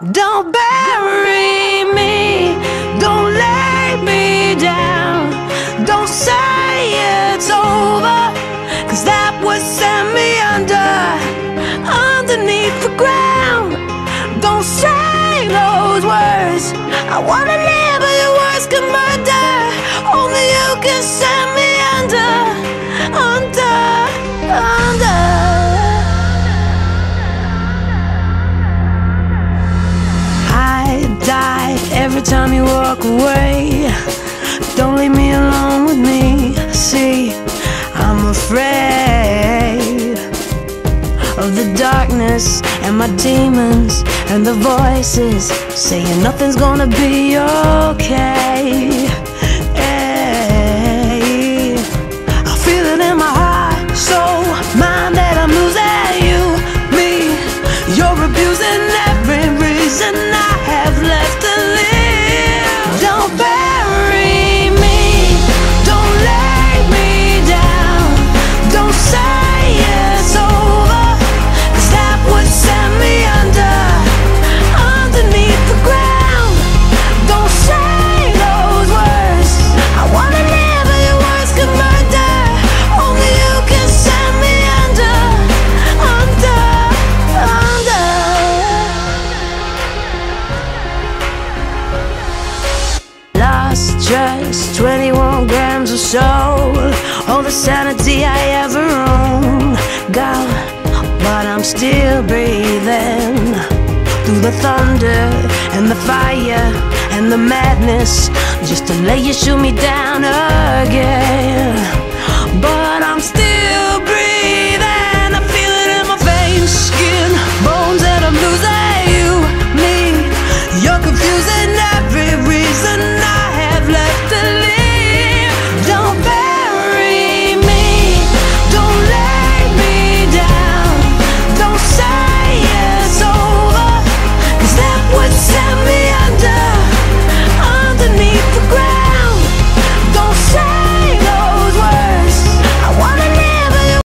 Don't bury me, don't lay me down. Don't say it's over, 'cause that would send me underneath the ground. Don't say those words, I wanna live but your words can murder. Only you can send me under. I die every time you walk away. Don't leave me alone with me. See, I'm afraid of the darkness and my demons and the voices saying nothing's gonna be okay. Hey, I feel it in my heart, soul, mind that I'm losing you, me. You're abusing every reason I have left to live. Don't bury me, don't lay me down. Don't say it's over, 'cause that would send me underneath the ground. Don't say those words, I wanna live but your words can murder. Only you can send me under. Lost just 21 grams of soul, all the sanity I ever owned. Gone, but I'm still breathing through the thunder and the fire and the madness, just to let you shoot me down.